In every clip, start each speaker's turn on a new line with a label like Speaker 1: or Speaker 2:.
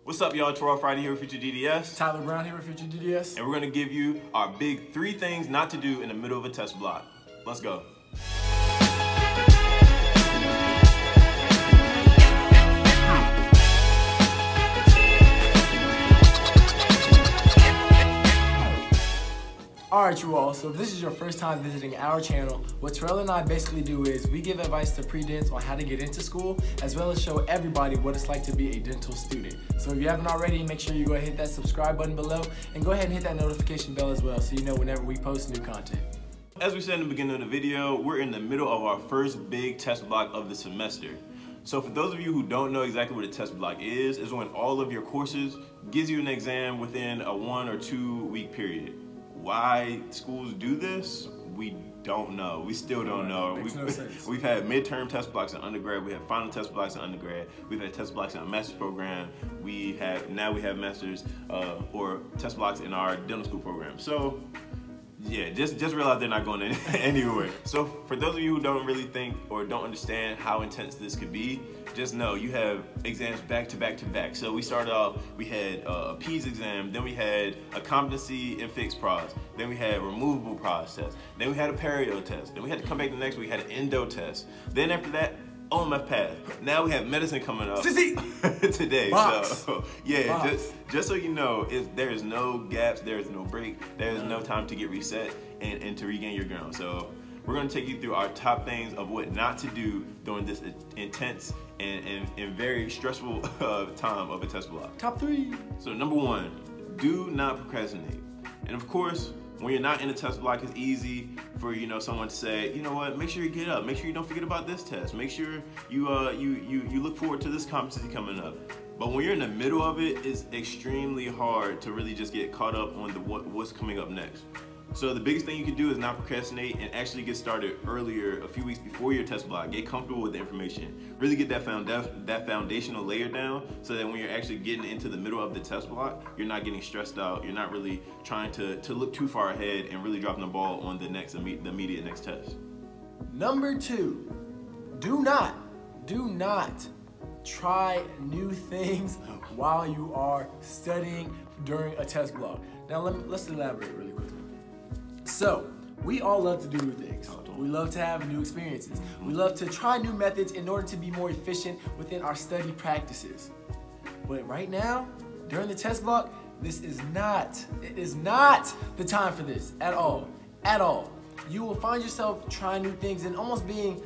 Speaker 1: What's up, y'all? Terrell Friday here with FutureDDS.
Speaker 2: Tyler Brown here with FutureDDS.
Speaker 1: And we're going to give you our big 3 things not to do in the middle of a test block. Let's go.
Speaker 2: Alright you all, so if this is your first time visiting our channel, what Terrell and I basically do is we give advice to pre-dents on how to get into school, as well as show everybody what it's like to be a dental student. So if you haven't already, make sure you go ahead and hit that subscribe button below, and go ahead and hit that notification bell as well so you know whenever we post new content.
Speaker 1: As we said in the beginning of the video, we're in the middle of our first big test block of the semester. So for those of you who don't know exactly what a test block is when all of your courses gives you an exam within a 1 or 2 week period. Why schools do this, we don't know. We still don't know. We've had midterm test blocks in undergrad. We have final test blocks in undergrad. We've had test blocks in our master's program. Now we have masters or test blocks in our dental school program. So yeah, just realize they're not going anywhere. So for those of you who don't really think or don't understand how intense this could be, just know you have exams back to back to back. So we started off, we had a PEAS exam, then we had a competency and fixed pros, then we had removable pros test, then we had a perio test, then we had to come back the next week, we had an endo test. Then after that, OMF pass. Now we have medicine coming up today.
Speaker 2: Box.
Speaker 1: So yeah, just so you know, there is no gaps, there is no break, there is no time to get reset and to regain your ground. So we're going to take you through our top things of what not to do during this intense and very stressful time of a test block.
Speaker 2: Top 3.
Speaker 1: So number 1, do not procrastinate. And of course, when you're not in a test block, it's easy for someone to say, you know what, make sure you get up, make sure you don't forget about this test, make sure you look forward to this competency coming up. But when you're in the middle of it, it's extremely hard to really just get caught up on what's coming up next. So the biggest thing you can do is not procrastinate and actually get started earlier, a few weeks before your test block. Get comfortable with the information. Really get that foundational layer down so that when you're actually getting into the middle of the test block, you're not getting stressed out. You're not really trying to look too far ahead and really dropping the ball on the immediate next test.
Speaker 2: Number 2, do not try new things while you are studying during a test block. Now let's elaborate really quickly. So, we all love to do new things. We love to have new experiences. We love to try new methods in order to be more efficient within our study practices. But right now, during the test block, it is not the time for this at all, You will find yourself trying new things and almost being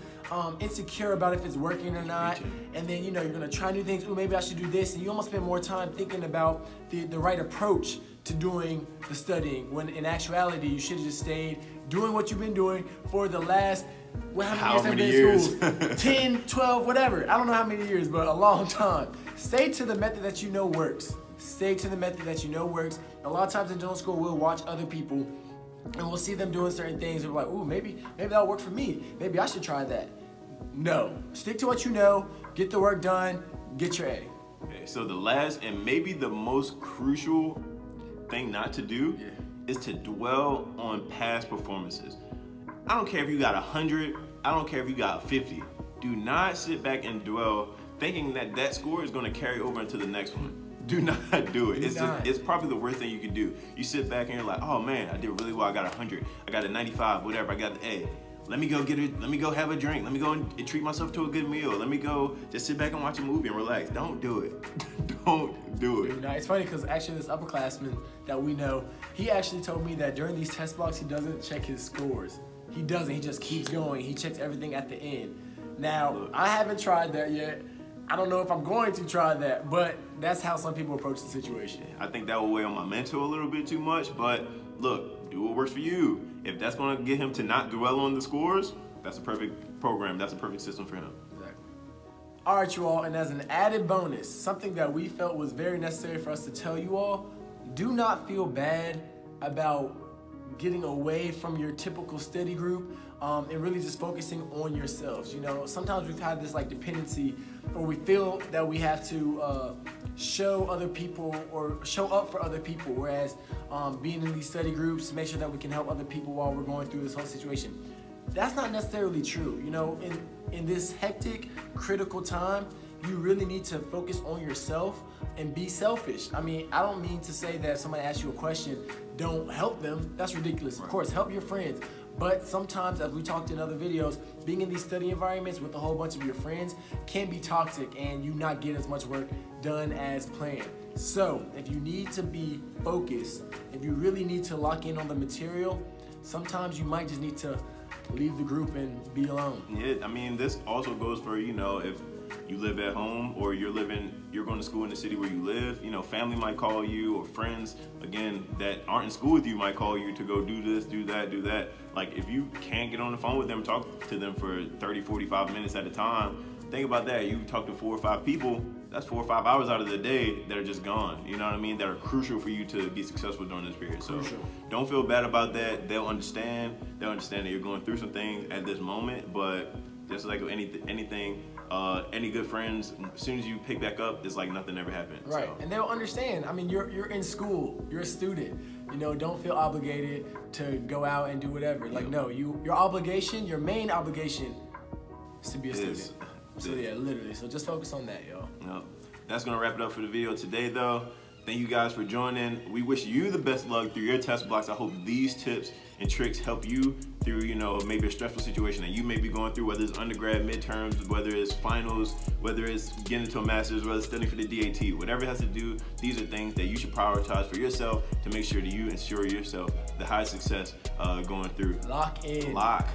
Speaker 2: insecure about if it's working or not. And then, you're gonna try new things. Ooh, maybe I should do this. And you almost spend more time thinking about the right approach to doing the studying, when in actuality, you should have just stayed doing what you've been doing for the last, how many years have been in school? 10, 12, whatever. I don't know how many years, but a long time. Stay to the method that you know works. Stay to the method that you know works. A lot of times in dental school, we'll watch other people and we'll see them doing certain things. And we're like, ooh, maybe that'll work for me. Maybe I should try that. No, stick to what you know, get the work done, get your A.
Speaker 1: Okay, so the last and maybe the most crucial thing not to do is to dwell on past performances. I don't care if you got 100, I don't care if you got 50. Do not sit back and dwell thinking that score is going to carry over into the next one. Do not do it. It's probably the worst thing you can do. You sit back and you're like, oh man, I did really well. I got 100, I got a 95, whatever, I got the A. Let me go have a drink. Let me go and treat myself to a good meal. Let me go just sit back and watch a movie and relax. Don't do it. Don't do it.
Speaker 2: It's funny because actually this upperclassman that we know, he actually told me that during these test blocks, he doesn't check his scores. He doesn't, he just keeps going. He checks everything at the end. Now, I haven't tried that yet. I don't know if I'm going to try that, but that's how some people approach the situation.
Speaker 1: I think that will weigh on my mental a little bit too much, but look, do what works for you. If that's going to get him to not dwell on the scores, that's a perfect program. That's a perfect system for him.
Speaker 2: Exactly. All right, you all, and as an added bonus, something that we felt was very necessary for us to tell you all, do not feel bad about getting away from your typical study group and really just focusing on yourselves. Sometimes we've had this dependency, or we feel that we have to show other people or show up for other people, whereas being in these study groups, make sure that we can help other people while we're going through this whole situation. That's not necessarily true. In this hectic, critical time, you really need to focus on yourself and be selfish. I mean, I don't mean to say that if somebody asks you a question, don't help them. That's ridiculous. Of course, help your friends. But sometimes, as we talked in other videos, being in these study environments with a whole bunch of your friends can be toxic and you not get as much work done as planned. So if you need to be focused, if you really need to lock in on the material, sometimes you might just need to leave the group and be alone.
Speaker 1: Yeah, I mean, this also goes for, you know, if you live at home or you're going to school in the city where you live, you know, family might call you, or friends, again, that aren't in school with you might call you to go do this, do that, do that. Like, if you can't get on the phone with them, talk to them for 30, 45 minutes at a time, think about that. You talk to 4 or 5 people, that's 4 or 5 hours out of the day that are just gone, you know what I mean, that are crucial for you to be successful during this period. So don't feel bad about that. They'll understand that you're going through some things at this moment, but just like anything, any good friends, as soon as you pick back up, it's like nothing ever happened.
Speaker 2: Right,
Speaker 1: so.
Speaker 2: And they'll understand. I mean, you're in school, you're a student. You know, don't feel obligated to go out and do whatever. Like, no, your obligation, your main obligation is to be a student. So yeah, literally. So just focus on that, y'all.
Speaker 1: Yep. That's gonna wrap it up for the video today, though. Thank you guys for joining. We wish you the best luck through your test blocks. I hope these tips and tricks help you through, you know, maybe a stressful situation that you may be going through, whether it's undergrad, midterms, whether it's finals, whether it's getting into a master's, whether it's studying for the DAT, whatever it has to do, these are things that you should prioritize for yourself to make sure that you ensure yourself the high success going through.
Speaker 2: Lock in.
Speaker 1: Lock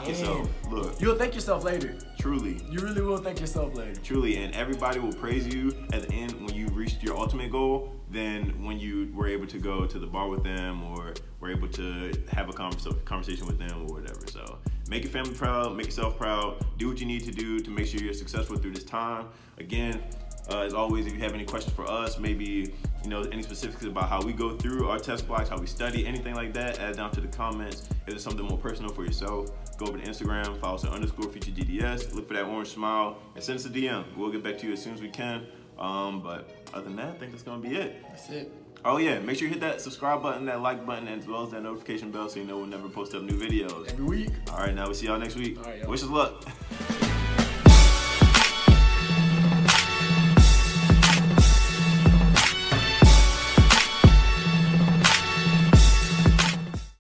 Speaker 1: yourself. Look.
Speaker 2: You'll thank yourself later.
Speaker 1: Truly.
Speaker 2: You really will thank yourself later.
Speaker 1: Truly, and everybody will praise you at the end when you reached your ultimate goal, than when you were able to go to the bar with them or were able to have a conversation with them or whatever. So make your family proud, make yourself proud, do what you need to do to make sure you're successful through this time. Again, as always, if you have any questions for us, maybe, you know, any specifics about how we go through our test blocks, how we study, anything like that, add down to the comments. If there's something more personal for yourself, go over to Instagram, follow us at _FutureDDS, look for that orange smile, and send us a DM. We'll get back to you as soon as we can. But other than that, I think that's gonna be it.
Speaker 2: That's it.
Speaker 1: Oh yeah, make sure you hit that subscribe button, that like button, as well as that notification bell so you know whenever we post up new videos.
Speaker 2: Every week.
Speaker 1: All right, now we'll see y'all next week.
Speaker 2: All right, y'all.
Speaker 1: Wish us luck.